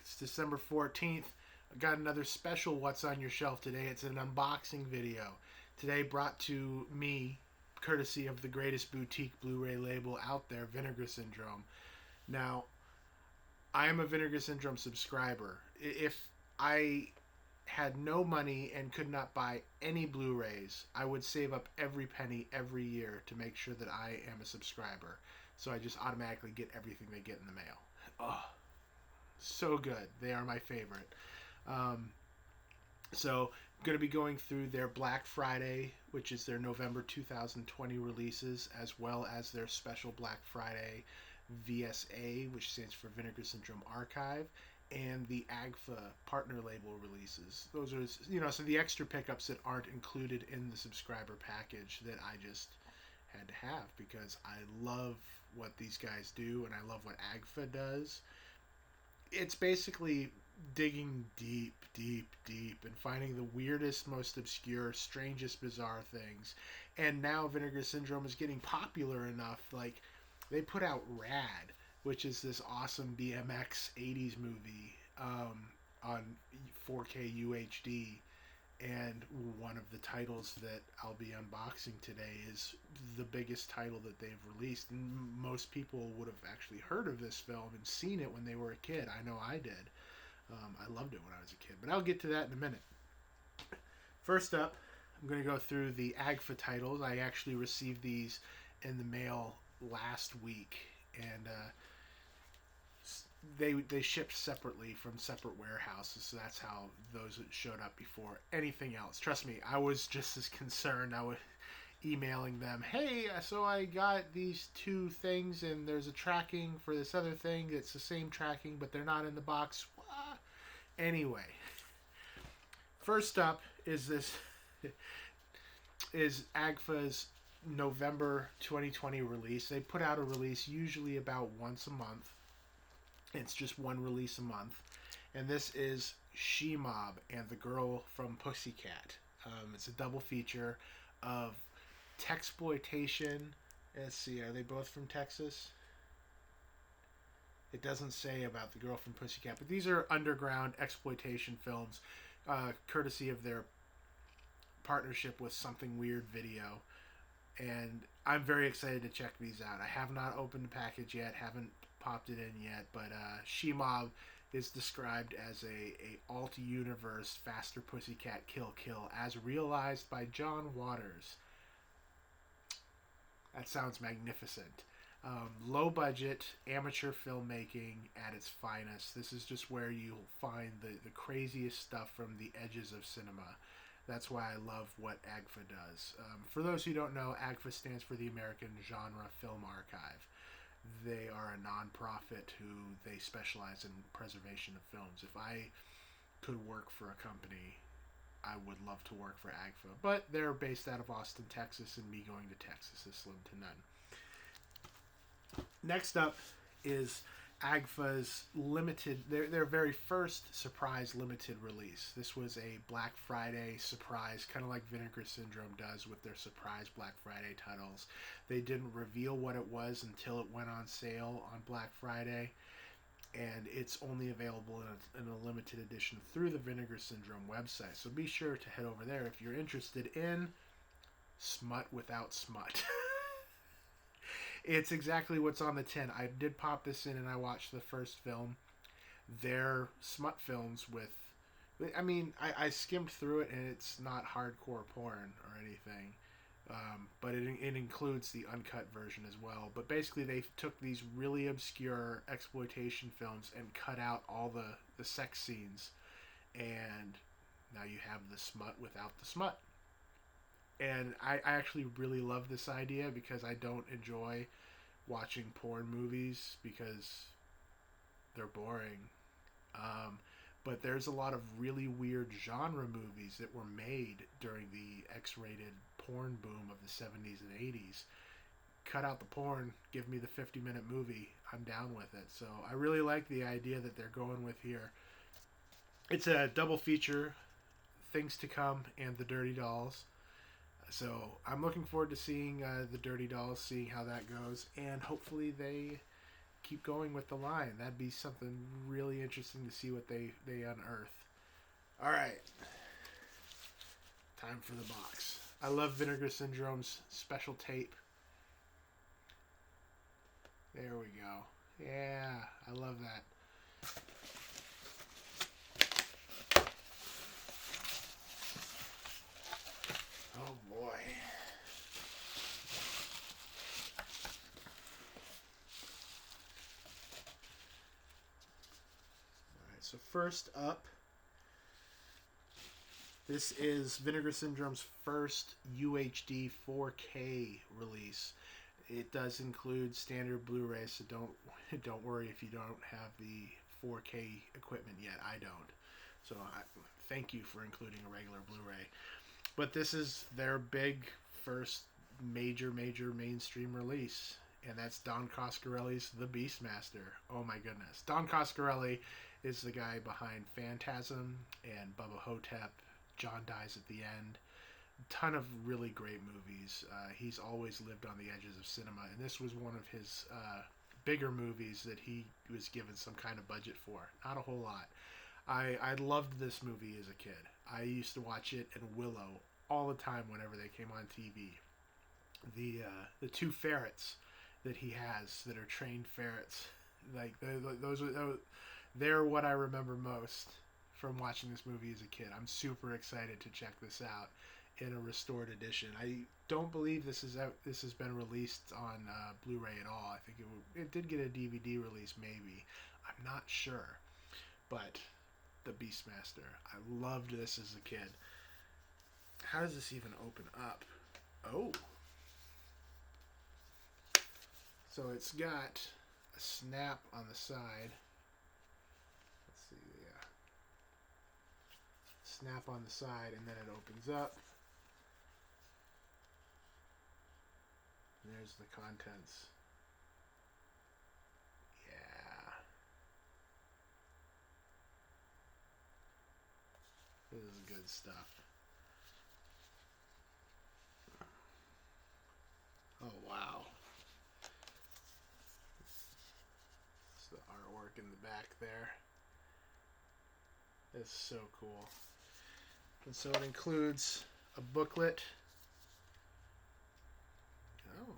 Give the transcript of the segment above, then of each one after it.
It's December 14th. I got another special What's on Your Shelf today. It's an unboxing video. Today brought to me courtesy of the greatest boutique Blu-ray label out there, Vinegar Syndrome. Now, I am a Vinegar Syndrome subscriber. If I had no money and could not buy any Blu-rays, I would save up every penny every year to make sure that I am a subscriber. So I just automatically get everything they get in the mail. Oh, so good. They are my favorite. So I'm going to be going through their Black Friday, which is their November 2020 releases, as well as their special Black Friday VSA, which stands for Vinegar Syndrome Archive, and the AGFA partner label releases. Those are, so the extra pickups that aren't included in the subscriber package that I just had to have because I love what these guys do and I love what AGFA does. It's basically digging deep, deep, deep and finding the weirdest, most obscure, strangest, bizarre things. And now Vinegar Syndrome is getting popular enough, like they put out Rad, which is this awesome BMX 80s movie on 4K UHD. And one of the titles that I'll be unboxing today is the biggest title that they've released. And most people would have actually heard of this film and seen it when they were a kid. I know I did. I loved it when I was a kid. But I'll get to that in a minute. First up, I'm going to go through the AGFA titles. I actually received these in the mail last week. And they shipped separately from separate warehouses, so that's how those showed up before anything else. Trust me, I was just as concerned. I was emailing them, hey, so I got these two things and there's a tracking for this other thing. It's the same tracking, but they're not in the box. Anyway, first up is is AGFA's November 2020 release. They put out a release usually about once a month. It's just one release a month. And this is She-Mob and the Girl from Pussycat. It's a double feature of Texploitation. Let's see, are they both from Texas? It doesn't say about the Girl from Pussycat, but these are underground exploitation films, courtesy of their partnership with Something Weird Video. And I'm very excited to check these out. I have not opened the package yet, haven't popped it in yet, but She-Mob is described as a alt-universe Faster Pussycat Kill Kill as realized by John Waters. That sounds magnificent. Low budget, amateur filmmaking at its finest. This is just where you'll find the craziest stuff from the edges of cinema. That's why I love what AGFA does. For those who don't know, AGFA stands for the American Genre Film Archive. They are a non-profit who they specialize in preservation of films. If I could work for a company, I would love to work for AGFA. But they're based out of Austin, Texas, and me going to Texas is slim to none. Next up is AGFA's limited, their very first surprise limited release. This was a Black Friday surprise, kind of like Vinegar Syndrome does with their surprise Black Friday titles. They didn't reveal what it was until it went on sale on Black Friday, and it's only available in a limited edition through the Vinegar Syndrome website. So be sure to head over there if you're interested in smut without smut. It's exactly what's on the tin. I did pop this in and I watched the first film. They're smut films with... I skimmed through it and it's not hardcore porn or anything. But it includes the uncut version as well. But basically they took these really obscure exploitation films and cut out all the sex scenes. And now you have the smut without the smut. And I actually really love this idea because I don't enjoy watching porn movies because they're boring. But there's a lot of really weird genre movies that were made during the X-rated porn boom of the 70s and 80s. Cut out the porn, give me the 50-minute movie. I'm down with it. So I really like the idea that they're going with here. It's a double feature, Things to Come and The Dirty Dolls. So I'm looking forward to seeing the Dirty Dolls, seeing how that goes, and hopefully they keep going with the line. That'd be something really interesting to see what they unearth. All right, time for the box. I love Vinegar Syndrome's special tape. There we go. Yeah, I love that. Oh boy. Alright, so first up, this is Vinegar Syndrome's first UHD 4K release. It does include standard Blu-ray, so don't worry if you don't have the 4K equipment yet. I don't. So thank you for including a regular Blu-ray. But this is their big first major mainstream release, and that's Don Coscarelli's The Beastmaster. Oh my goodness. Don Coscarelli is the guy behind Phantasm and Bubba Hotep, John Dies at the End. Ton of really great movies. He's always lived on the edges of cinema, and this was one of his bigger movies that he was given some kind of budget for. Not a whole lot. I loved this movie as a kid. I used to watch it and Willow all the time whenever they came on TV. The two ferrets that he has that are trained ferrets, like they're what I remember most from watching this movie as a kid. I'm super excited to check this out in a restored edition. I don't believe this is out. This has been released on Blu-ray at all. I think it did get a DVD release, maybe. I'm not sure, but The Beastmaster. I loved this as a kid. How does this even open up? Oh. So it's got a snap on the side. Let's see, yeah. Snap on the side, and then it opens up. And there's the contents. Yeah. This is good stuff. Oh, wow. It's the artwork in the back there. It's so cool. And so it includes a booklet. Oh,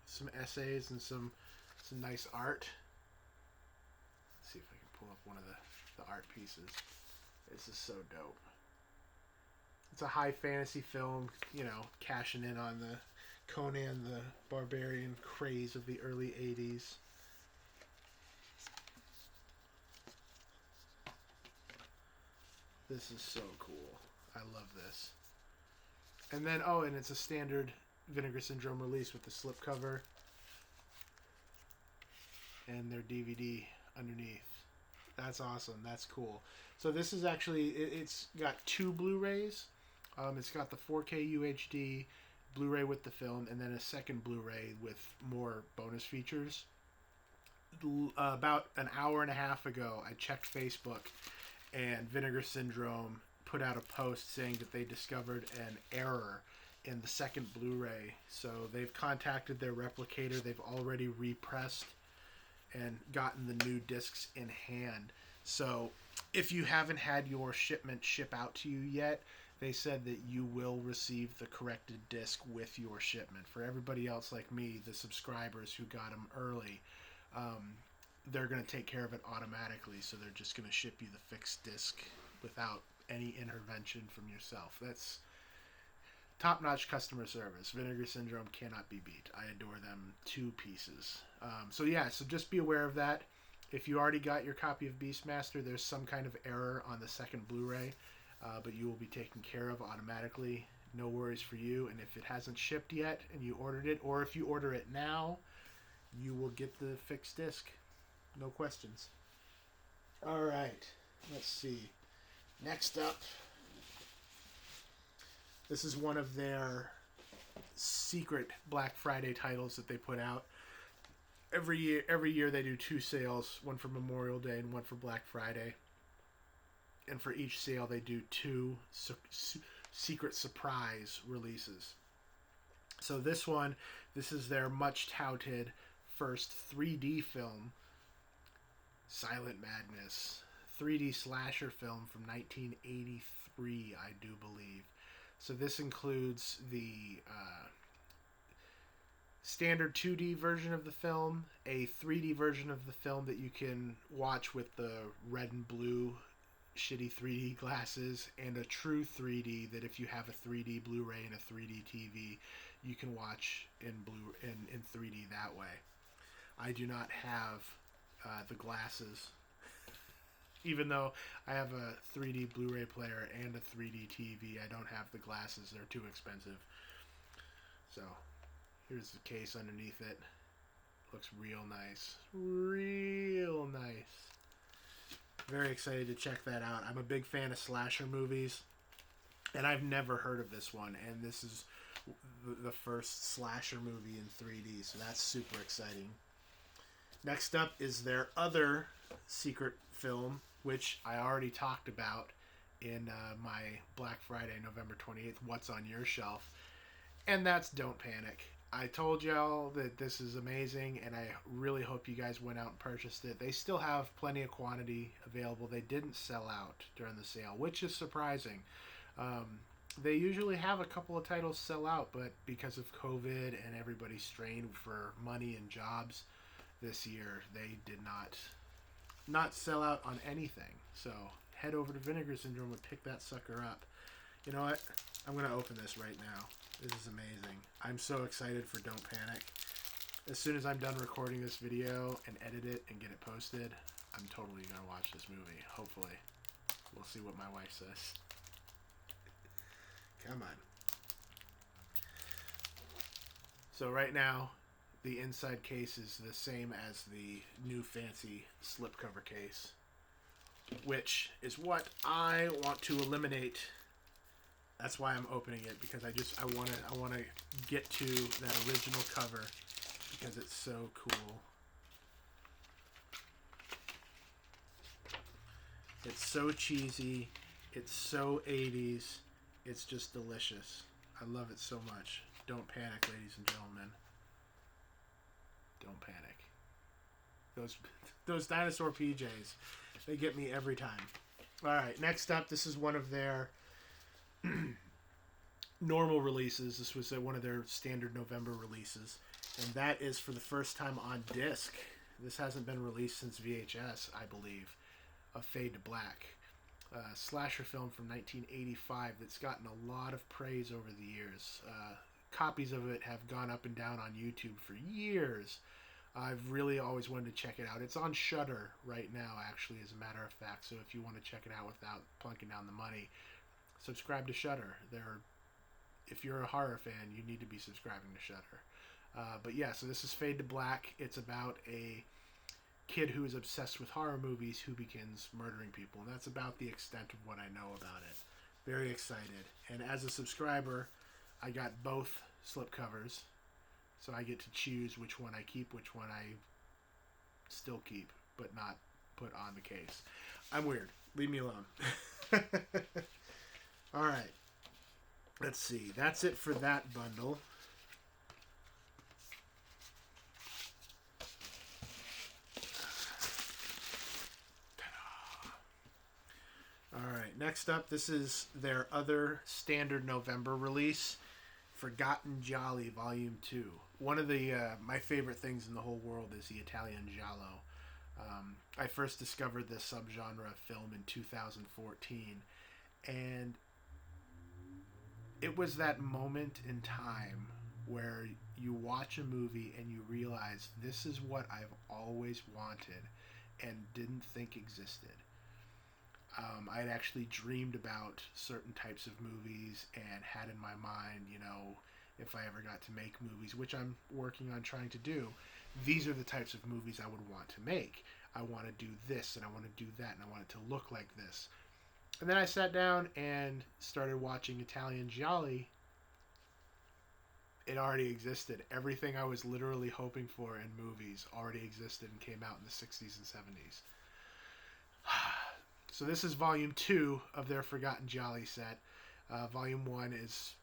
some essays and some nice art. Let's see if I can pull up one of the art pieces. This is so dope. It's a high fantasy film, you know, cashing in on the Conan the Barbarian craze of the early 80s. This is so cool. I love this. And then, and it's a standard Vinegar Syndrome release with the slipcover and their DVD underneath. That's awesome. That's cool. So this is actually, it's got two Blu-rays. It's got the 4K UHD Blu-ray with the film, and then a second Blu-ray with more bonus features. About an hour and a half ago, I checked Facebook, and Vinegar Syndrome put out a post saying that they discovered an error in the second Blu-ray. So they've contacted their replicator. They've already repressed and gotten the new discs in hand. So if you haven't had your shipment ship out to you yet, they said that you will receive the corrected disc with your shipment. For everybody else like me, the subscribers who got them early, they're going to take care of it automatically. So they're just going to ship you the fixed disc without any intervention from yourself. That's top-notch customer service. Vinegar Syndrome cannot be beat. I adore them to pieces. So just be aware of that. If you already got your copy of Beastmaster, there's some kind of error on the second Blu-ray, but you will be taken care of automatically. No worries for you. And if it hasn't shipped yet and you ordered it, or if you order it now, you will get the fixed disc. No questions. All right. Let's see. Next up, this is one of their secret Black Friday titles that they put out. Every year they do two sales, one for Memorial Day and one for Black Friday. And for each sale they do two secret surprise releases. So this is their much touted first 3D film Silent Madness, 3D slasher film from 1983, I do believe. So this includes the standard 2D version of the film, a 3D version of the film that you can watch with the red and blue shitty 3D glasses, and a true 3D that if you have a 3D Blu-ray and a 3D TV, you can watch in 3D that way. I do not have the glasses, even though I have a 3D Blu-ray player and a 3D TV. I don't have the glasses; they're too expensive. So here's the case underneath it. Looks real nice, real nice. Very excited to check that out. I'm a big fan of slasher movies, and I've never heard of this one, and this is the first slasher movie in 3D, so that's super exciting. Next up is their other secret film, which I already talked about in my Black Friday, November 28th, What's on Your Shelf, and that's Don't Panic. I told y'all that this is amazing, and I really hope you guys went out and purchased it. They still have plenty of quantity available. They didn't sell out during the sale, which is surprising. They usually have a couple of titles sell out, but because of COVID and everybody's strained for money and jobs this year, they did not sell out on anything. So head over to Vinegar Syndrome and pick that sucker up. You know what? I'm going to open this right now. This is amazing. I'm so excited for Don't Panic. As soon as I'm done recording this video and edit it and get it posted, I'm totally going to watch this movie. Hopefully. We'll see what my wife says. Come on. So right now, the inside case is the same as the new fancy slipcover case, which is what I want to eliminate. That's why I'm opening it, because I want to get to that original cover because it's so cool. It's so cheesy. It's so 80s. It's just delicious. I love it so much. Don't panic, ladies and gentlemen. Don't panic. Those dinosaur PJs, they get me every time. All right, next up, this is one of their normal releases. This was one of their standard November releases, and that is for the first time on disc. This hasn't been released since VHS, I believe. A Fade to Black, slasher film from 1985 that's gotten a lot of praise over the years. Copies of it have gone up and down on YouTube for years. I've really always wanted to check it out. It's on Shudder right now, actually, as a matter of fact. So if you want to check it out without plunking down the money, subscribe to Shudder. If you're a horror fan, you need to be subscribing to Shudder. But yeah, so this is Fade to Black. It's about a kid who is obsessed with horror movies who begins murdering people, and that's about the extent of what I know about it. Very excited. And as a subscriber, I got both slipcovers, so I get to choose which one I keep, which one I still keep, but not put on the case. I'm weird. Leave me alone. All right. Let's see. That's it for that bundle. All right. Next up, this is their other standard November release, Forgotten Jolly Volume 2. One of the my favorite things in the whole world is the Italian giallo. I first discovered this subgenre of film in 2014, and it was that moment in time where you watch a movie and you realize this is what I've always wanted and didn't think existed. I had actually dreamed about certain types of movies and had in my mind, if I ever got to make movies, which I'm working on trying to do, these are the types of movies I would want to make. I want to do this and I want to do that and I want it to look like this. And then I sat down and started watching Italian Gialli. It already existed. Everything I was literally hoping for in movies already existed and came out in the 60s and 70s. So this is Volume 2 of their Forgotten Jolly set. Volume 1 is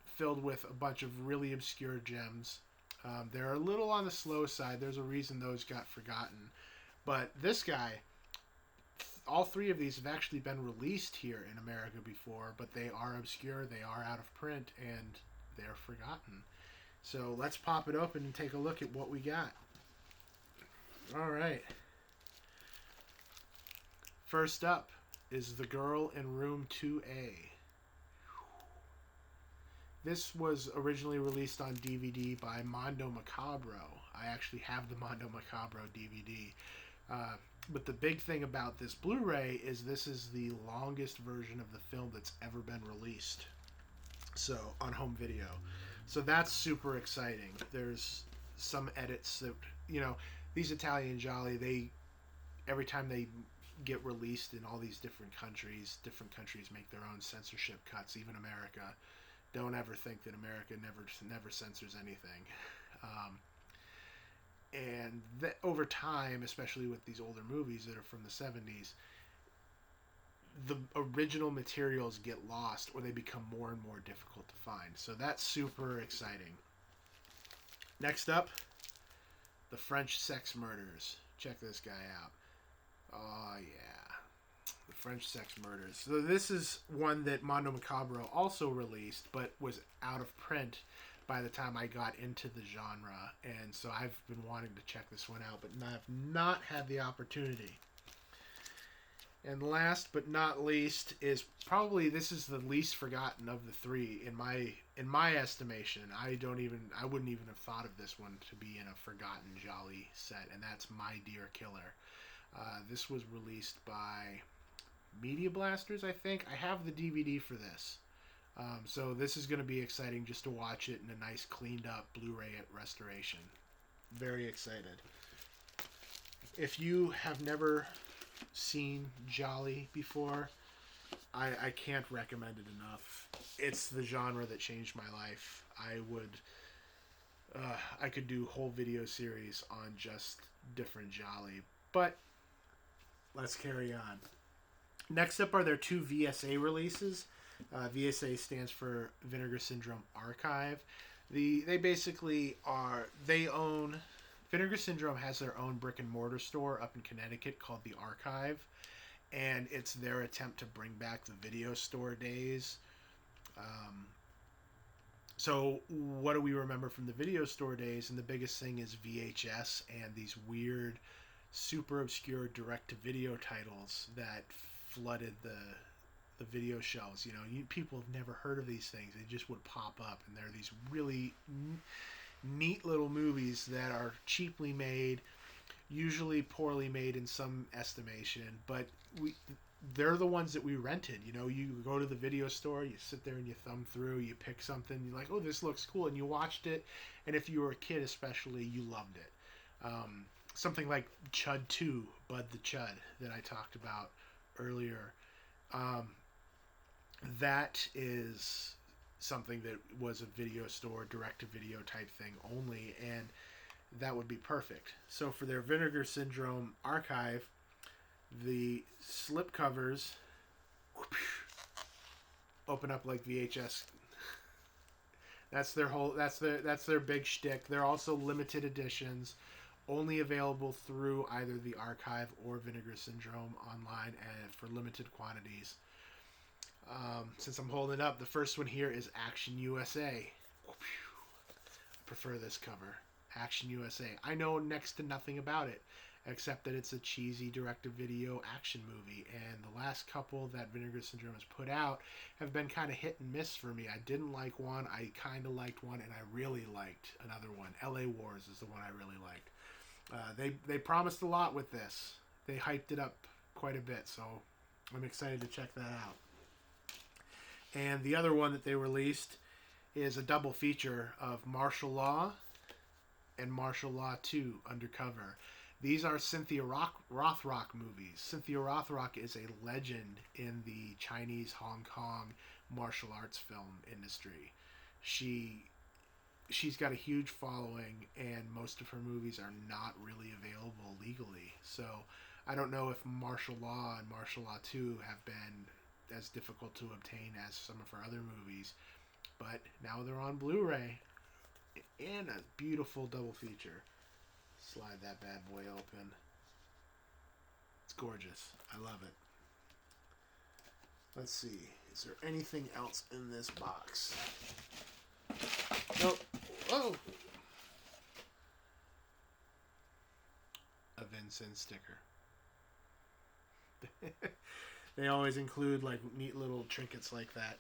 filled with a bunch of really obscure gems. They're a little on the slow side. There's a reason those got forgotten. But this guy, all three of these have actually been released here in America before, but they are obscure, they are out of print, and they're forgotten. So let's pop it open and take a look at what we got. All right. First up is The Girl in Room 2A. This was originally released on DVD by Mondo Macabro. I actually have the Mondo Macabro DVD. But the big thing about this Blu-ray is this is the longest version of the film that's ever been released. So, on home video. So that's super exciting. There's some edits that, these Italian Gialli, every time they get released in all these different countries make their own censorship cuts, even America. Don't ever think that America never censors anything. And over time, especially with these older movies that are from the 70s, the original materials get lost or they become more and more difficult to find. So that's super exciting. Next up, The French Sex Murders. Check this guy out. Oh, yeah. The French Sex Murders. So this is one that Mondo Macabro also released, but was out of print by the time I got into the genre. And so I've been wanting to check this one out, but I've not had the opportunity. And last but not least is probably, this is the least forgotten of the three in my estimation. I wouldn't even have thought of this one to be in a forgotten Gialli set, and that's My Dear Killer. This was released by Media Blasters, I think. I have the DVD for this. So this is going to be exciting just to watch it in a nice cleaned up Blu-ray restoration. Very excited. If you have never seen Gialli before, I can't recommend it enough. It's the genre that changed my life. I could do whole video series on just different Gialli, but let's carry on. Next up are their two VSA releases. VSA stands for Vinegar Syndrome Archive. Vinegar Syndrome has their own brick and mortar store up in Connecticut called The Archive, and it's their attempt to bring back the video store days. So what do we remember from the video store days? And the biggest thing is VHS and these weird, super obscure direct-to-video titles that flooded the video shelves. People have never heard of these things. They just would pop up, and they're these really neat little movies that are cheaply made, usually poorly made in some estimation, but they're the ones that we rented. You go to the video store, you sit there and you thumb through, you pick something, you're like, oh, this looks cool, and you watched it, and if you were a kid especially, you loved it. Something like Chud 2, Bud the Chud, that I talked about earlier. That is something that was a video store, direct-to-video type thing only, and that would be perfect. So for their Vinegar Syndrome Archive, the slip covers open up like VHS. That's their big shtick. They're also limited editions, only available through either the Archive or Vinegar Syndrome online and for limited quantities. Since I'm holding it up, the first one here is Action USA. I prefer this cover. Action USA. I know next to nothing about it, except that it's a cheesy direct-to-video action movie, and the last couple that Vinegar Syndrome has put out have been kind of hit and miss for me. I didn't like one, I kind of liked one, and I really liked another one. LA Wars is the one I really liked. They promised a lot with this. They hyped it up quite a bit, so I'm excited to check that out. And the other one that they released is a double feature of Martial Law and Martial Law 2 Undercover. These are Cynthia Rothrock movies. Cynthia Rothrock is a legend in the Chinese Hong Kong martial arts film industry. She's got a huge following, and most of her movies are not really available legally. So I don't know if Martial Law and Martial Law 2 have been as difficult to obtain as some of her other movies, but now they're on Blu-ray and a beautiful double feature. Slide that bad boy open. gorgeous. I love it. Let's see. Is there anything else in this box? Nope. Oh! A Vincent sticker. They always include like neat little trinkets like that.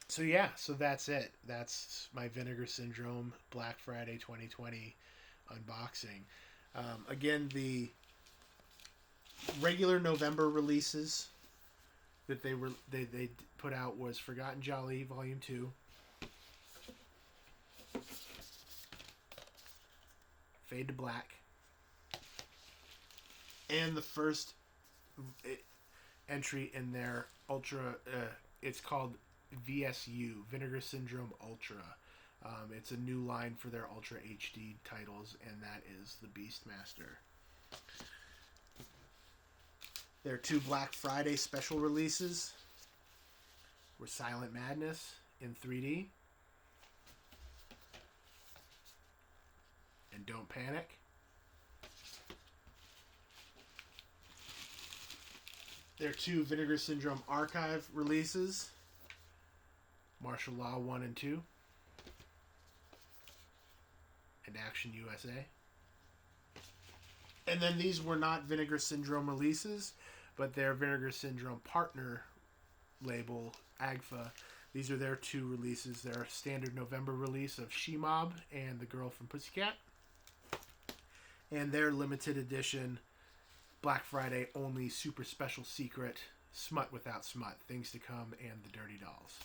So yeah, so that's it. That's my Vinegar Syndrome Black Friday 2020 unboxing. Again, the regular November releases that they put out was Forgotten Jolly Volume 2, Fade to Black, and the first entry in their Ultra, it's called VSU, Vinegar Syndrome Ultra. It's a new line for their Ultra HD titles, and that is the Beastmaster. Their two Black Friday special releases were Silent Madness in 3D and Don't Panic. Their two Vinegar Syndrome Archive releases, Martial Law 1 and 2 and Action USA. And then these were not Vinegar Syndrome releases, but their Vinegar Syndrome partner label, AGFA. These are their two releases. Their standard November release of She-Mob and The Girl from Pussycat. And their limited edition Black Friday only super special secret Smut Without Smut, Things to Come, and The Dirty Dolls.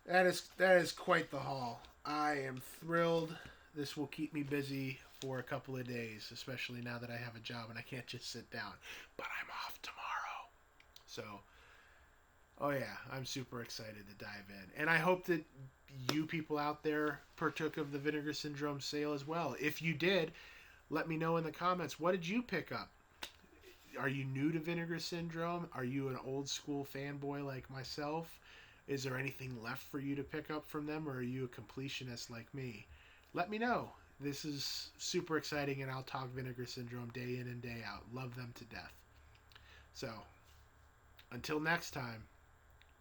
That is quite the haul. I am thrilled. This will keep me busy for a couple of days, especially now that I have a job and I can't just sit down. But I'm off tomorrow. So, oh yeah, I'm super excited to dive in. And I hope that you people out there partook of the Vinegar Syndrome sale as well. If you did, let me know in the comments. What did you pick up? Are you new to Vinegar Syndrome? Are you an old school fanboy like myself? Is there anything left for you to pick up from them, or are you a completionist like me? Let me know. This is super exciting, and I'll talk Vinegar Syndrome day in and day out. Love them to death. So, until next time,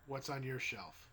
what's on your shelf?